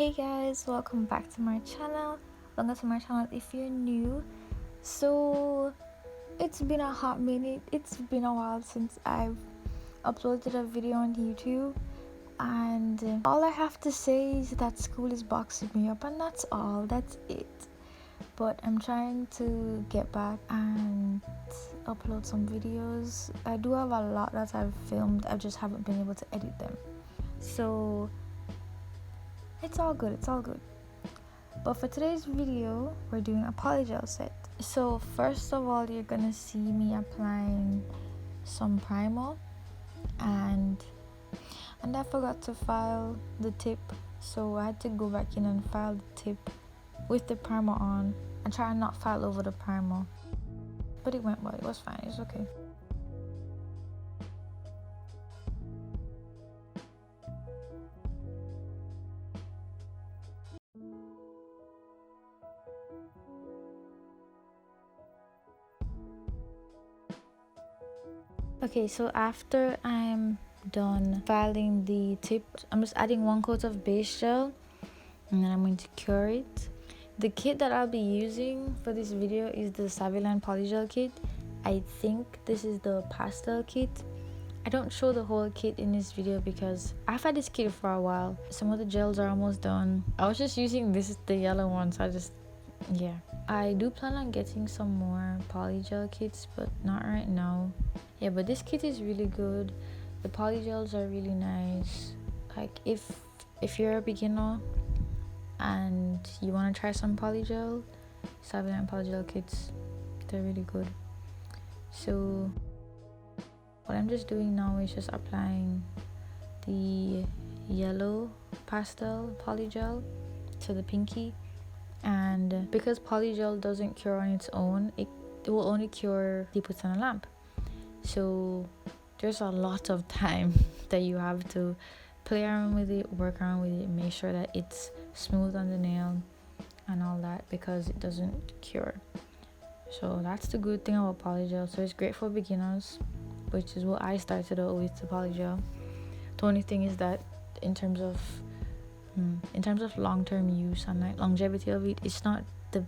Hey guys, welcome back to my channel. Welcome to my channel if you're new. So it's been a hot minute. It's been a while since I've uploaded a video on YouTube, and all I have to say is that school is boxing me up, and that's all. That's it. But I'm trying to get back and upload some videos. I do have a lot that I've filmed. I just haven't been able to edit them. So it's all good. But for today's video, we're doing a polygel set. So first of all, you're gonna see me applying some primer, and I forgot to file the tip, so I had to go back in and file the tip with the primer on and try and not file over the primer. But it went well. It was fine. It's okay. Okay, so after I'm done filing the tip, I'm just adding 1 coat of base gel, and then I'm going to cure it. The kit that I'll be using for this video is the Saviland Polygel kit. I think this is the pastel kit. I don't show the whole kit in this video because I've had this kit for a while. Some of the gels are almost done. I was just using the yellow one, so yeah. I do plan on getting some more polygel kits, but not right now. Yeah, but this kit is really good. The polygels are really nice. Like if you're a beginner and you want to try some polygel, Saviland polygel kits, they're really good. So what I'm just doing now is just applying the yellow pastel polygel to the pinky. And because polygel doesn't cure on its own, it will only cure if you put on a lamp. So there's a lot of time that you have to play around with it, work around with it, make sure that it's smooth on the nail and all that, because it doesn't cure. So that's the good thing about polygel. So it's great for beginners, which is what I started out with, the polygel. The only thing is that in terms of long-term use and like longevity of it, it's not the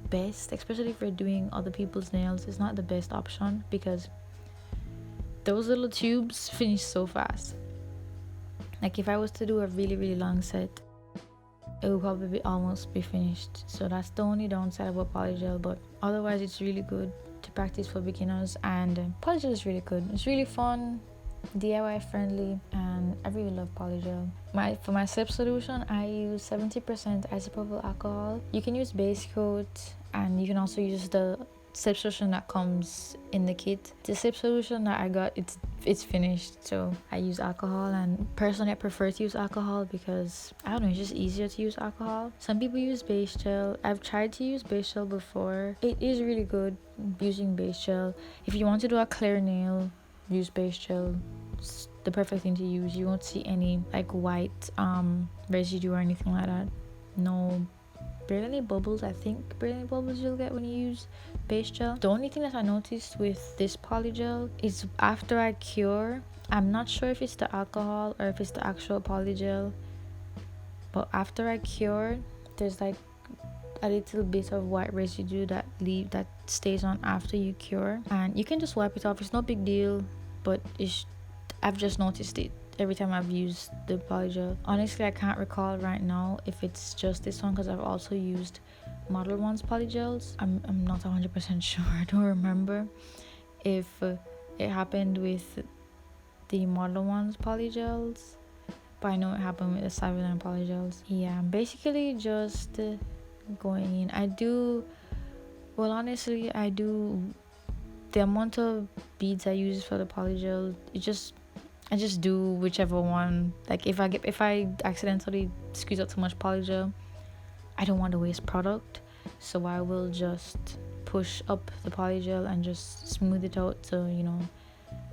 best, especially if you're doing other people's nails. It's not the best option because those little tubes finish so fast. Like if I was to do a really long set, it would probably almost be finished. So that's the only downside about polygel, but otherwise it's really good to practice for beginners. And polygel is really good. It's really fun, DIY friendly, and I really love polygel. For my slip solution, I use 70% isopropyl alcohol. You can use base coat, and you can also use the slip solution that comes in the kit. The slip solution that I got, it's finished, so I use alcohol, and personally I prefer to use alcohol because I don't know, it's just easier to use alcohol. Some people use base gel. I've tried to use base gel before. It is really good using base gel. If you want to do a clear nail, use base gel. It's the perfect thing to use. You won't see any like white residue or anything like that. No, barely any bubbles. I think barely any bubbles you'll get when you use base gel. The only thing that I noticed with this polygel is after I cure, I'm not sure if it's the alcohol or if it's the actual polygel, but after I cure, there's like a little bit of white residue that stays on after you cure, and you can just wipe it off. It's no big deal, but I've just noticed it every time I've used the polygel. Honestly, I can't recall right now if it's just this one, because I've also used Modelones polygels. I'm not 100% sure. I don't remember if it happened with the Modelones polygels, but I know it happened with the Saviland polygels. Yeah, I'm basically just going in. Honestly, I do the amount of beads I use for the polygel. I just do whichever one. Like if I accidentally squeeze out too much polygel, I don't want to waste product, so I will just push up the polygel and just smooth it out to, you know,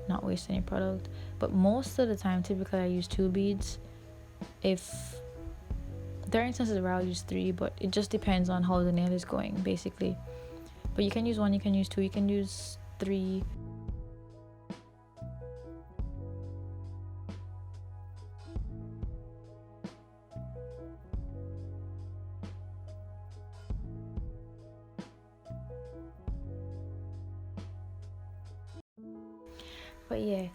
not waste any product. But most of the time, typically I use 2 beads. If there are instances where I'll use 3, but it just depends on how the nail is going, basically. But you can use 1, you can use 2, you can use 3. But yeah,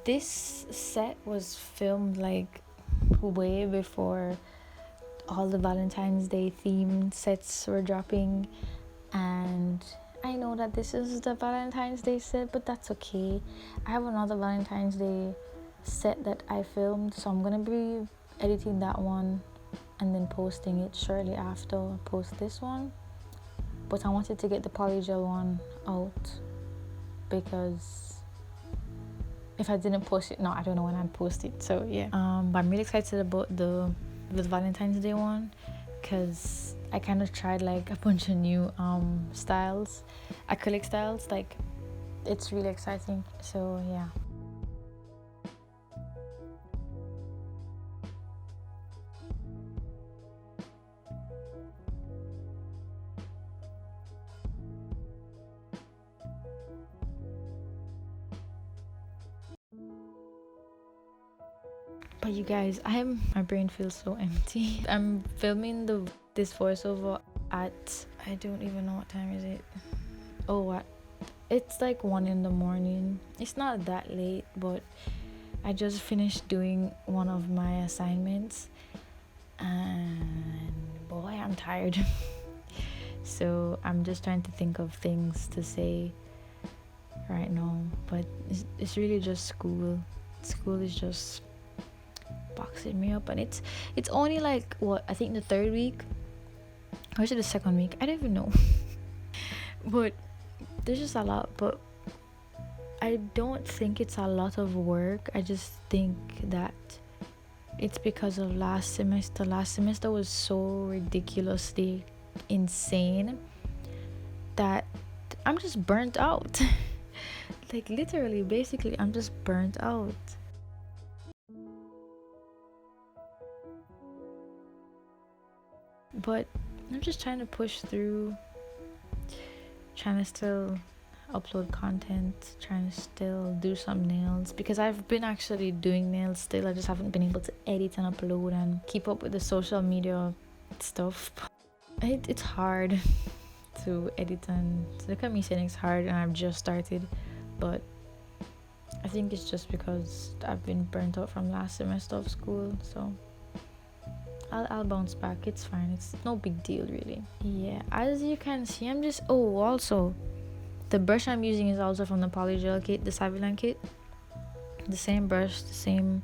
this set was filmed like way before all the Valentine's Day themed sets were dropping, and I know that this is the Valentine's Day set, but that's okay. I have another Valentine's Day set that I filmed, so I'm gonna be editing that one and then posting it shortly after I post this one. But I wanted to get the Polygel one out because if I didn't post it, no, I don't know when I'd post it. So yeah, but I'm really excited about the Valentine's Day one because I kind of tried like a bunch of new styles, acrylic styles. Like, it's really exciting. So yeah. But you guys, my brain feels so empty. I'm filming this voiceover at, I don't even know what time is it. Oh, what? It's like 1 a.m. It's not that late, but I just finished doing one of my assignments and boy, I'm tired. So I'm just trying to think of things to say right now, but it's really just school. School is just boxing me up, and it's only like, what, I think the 3rd week, or is it the 2nd week? I don't even know. But there's just a lot, but I don't think it's a lot of work. I just think that it's because of last semester was so ridiculously insane that I'm just burnt out. Like, literally, basically, I'm just burnt out. But I'm just trying to push through, trying to still upload content, trying to still do some nails, because I've been actually doing nails still. I just haven't been able to edit and upload and keep up with the social media stuff. It's hard to edit, and look at me saying it's hard and I've just started, but I think it's just because I've been burnt out from last semester of school. So I'll bounce back. It's fine. It's no big deal, really. Yeah, as you can see, I'm just... Oh, also, the brush I'm using is also from the Polygel kit, the Saviland kit. The same brush, the same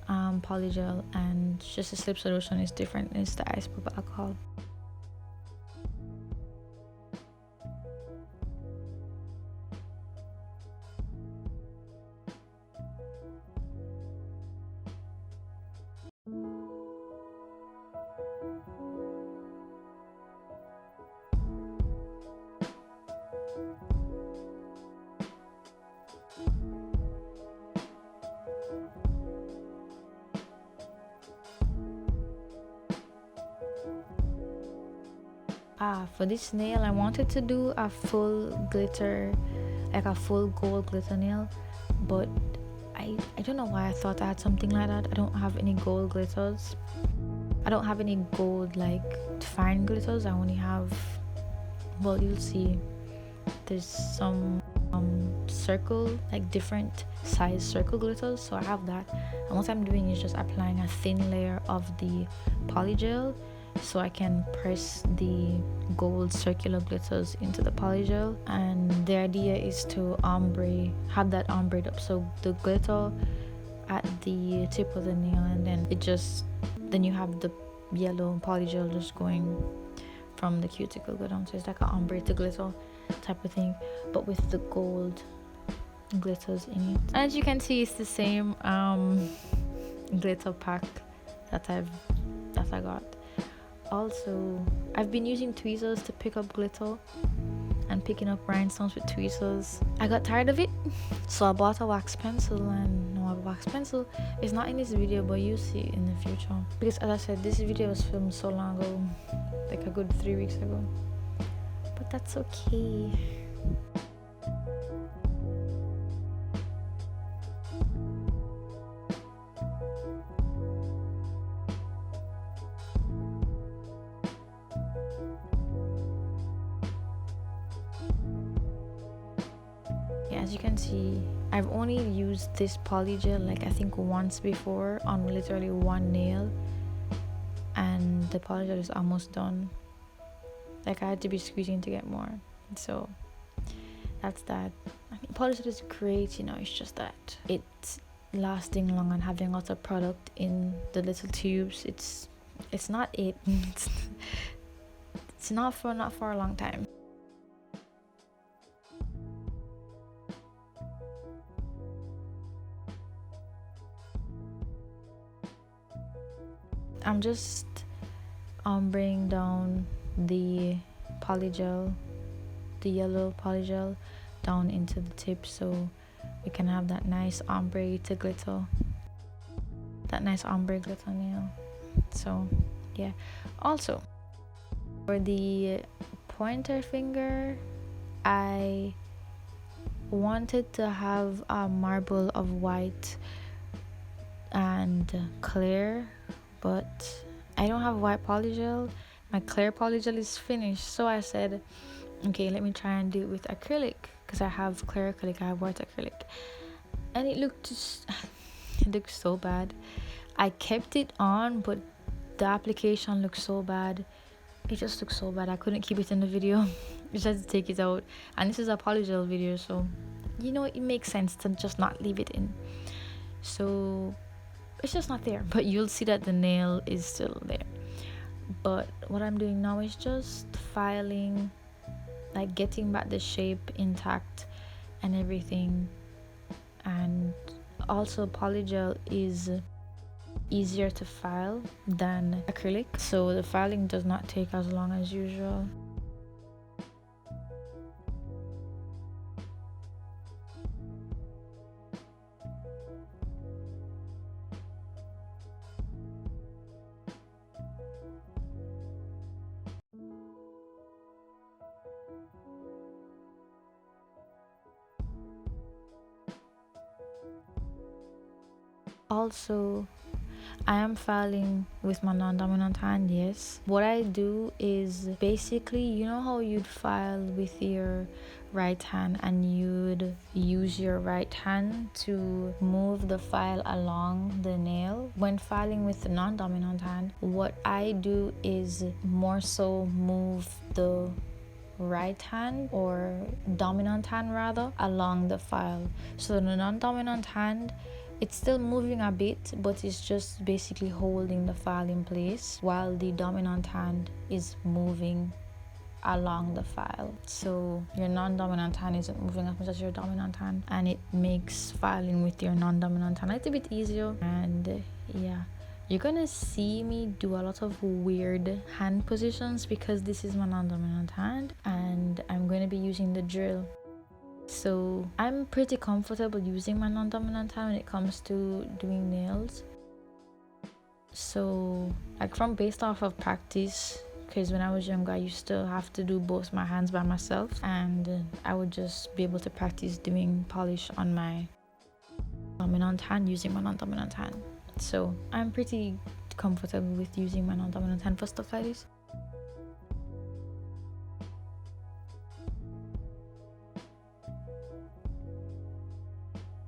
Polygel, and just the slip solution is different. It's the Isopropyl alcohol. For this nail, I wanted to do a full glitter, like a full gold glitter nail, but I don't know why I thought I had something like that. I don't have any gold glitters. I don't have any gold, like, fine glitters. I only have, well, you'll see, there's some circle, like different size circle glitters, so I have that, and what I'm doing is just applying a thin layer of the Polygel so I can press the gold circular glitters into the Polygel. And the idea is to have that ombre up, so the glitter at the tip of the nail, and then you have the yellow Polygel just going from the cuticle go down, so it's like an ombre to glitter type of thing, but with the gold glitters in it. And as you can see, it's the same glitter pack that I got. Also, I've been using tweezers to pick up glitter and picking up rhinestones with tweezers. I got tired of it, so I bought a wax pencil, and now I have a wax pencil. It's not in this video, but you'll see it in the future, because as I said, this video was filmed so long ago, like a good 3 weeks ago, but that's okay. As you can see, I've only used this polygel like I think once before on literally one nail, and the polygel is almost done. Like I had to be squeezing to get more. So that's that. I mean, polygel is great, you know, it's just that it's lasting long and having lots of product in the little tubes. It's not it. It's not for a long time. I'm just ombreing down the polygel, the yellow polygel, down into the tip so we can have that nice ombre to glitter, that nice ombre glitter nail. So yeah, also for the pointer finger, I wanted to have a marble of white and clear, but I don't have white polygel. My clear polygel is finished, so I said, okay, let me try and do it with acrylic, because I have clear acrylic, I have white acrylic, and it looked just it looked so bad. I kept it on, but the application looked so bad. It just looked so bad. I couldn't keep it in the video. I just had to take it out, and this is a polygel video, so you know it makes sense to just not leave it in. So it's just not there, but you'll see that the nail is still there. But what I'm doing now is just filing, like getting back the shape intact and everything. And also polygel is easier to file than acrylic, so the filing does not take as long as usual. Also, I am filing with my non-dominant hand, yes. What I do is basically, you know how you'd file with your right hand and you'd use your right hand to move the file along the nail? When filing with the non-dominant hand, what I do is more so move the right hand, or dominant hand rather, along the file. So the non-dominant hand, it's still moving a bit, but it's just basically holding the file in place, while the dominant hand is moving along the file. So your non-dominant hand isn't moving as much as your dominant hand, and it makes filing with your non-dominant hand a little bit easier. And yeah, you're gonna see me do a lot of weird hand positions because this is my non-dominant hand and I'm going to be using the drill. So I'm pretty comfortable using my non-dominant hand when it comes to doing nails. So like from based off of practice, because when I was younger I used to have to do both my hands by myself, and I would just be able to practice doing polish on my dominant hand using my non-dominant hand. So I'm pretty comfortable with using my non-dominant hand for stuff like this.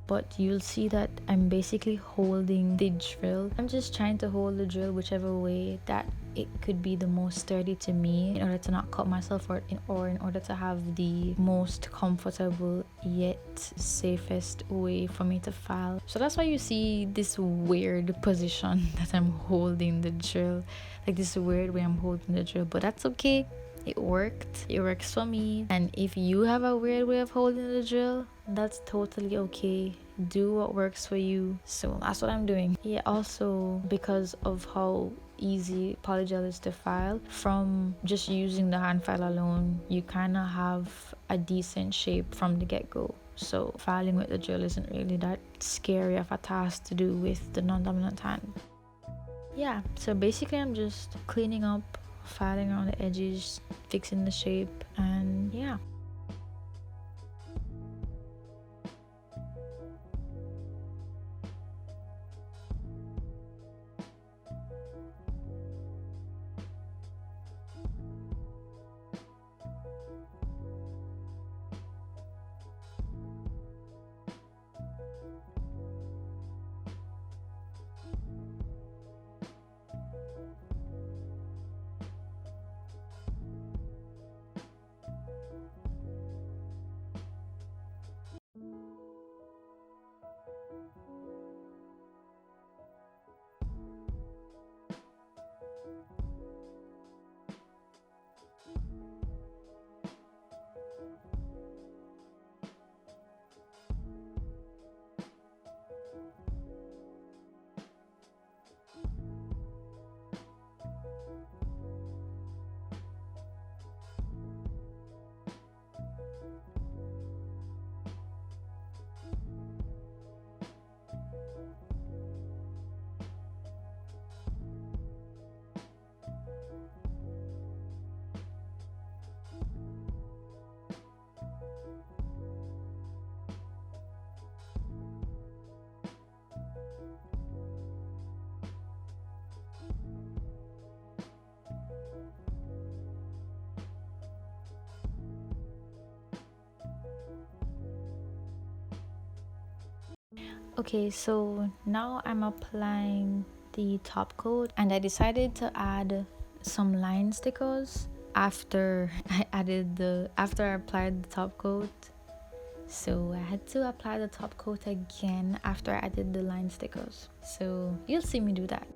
But you'll see that I'm basically holding the drill. I'm just trying to hold the drill whichever way that it could be the most sturdy to me, in order to not cut myself, or in order to have the most comfortable yet safest way for me to file. So that's why you see this weird position that I'm holding the drill, like this weird way I'm holding the drill, but that's okay. It worked. It works for me. And if you have a weird way of holding the drill, that's totally okay. Do what works for you. So that's what I'm doing. Yeah, also because of how easy polygel is to file, from just using the hand file alone, you kind of have a decent shape from the get-go. So filing with the drill isn't really that scary of a task to do with the non-dominant hand. Yeah, so basically I'm just cleaning up, filing around the edges, fixing the shape, and yeah. Okay, so now I'm applying the top coat, and I decided to add some line stickers after after I applied the top coat. So I had to apply the top coat again after I added the line stickers. So you'll see me do that.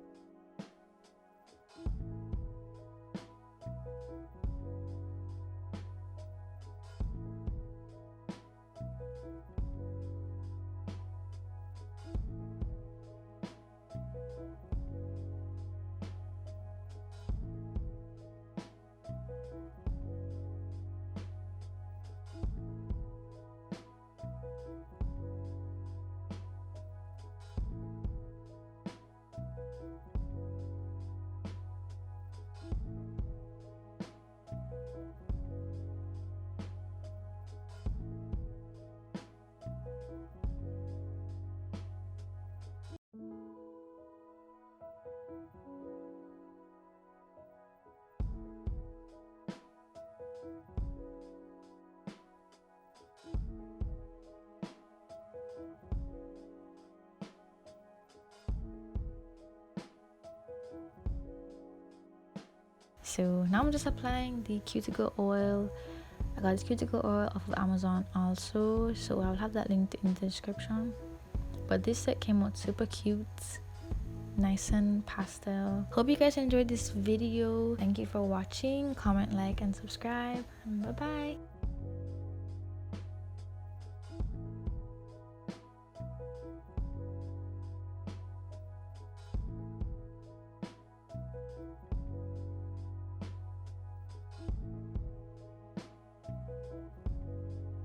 So now I'm just applying the cuticle oil. I got this cuticle oil off of Amazon also, so I'll have that linked in the description. But this set came out super cute, nice and pastel. Hope you guys enjoyed this video. Thank you for watching. Comment, like, and subscribe. Bye bye.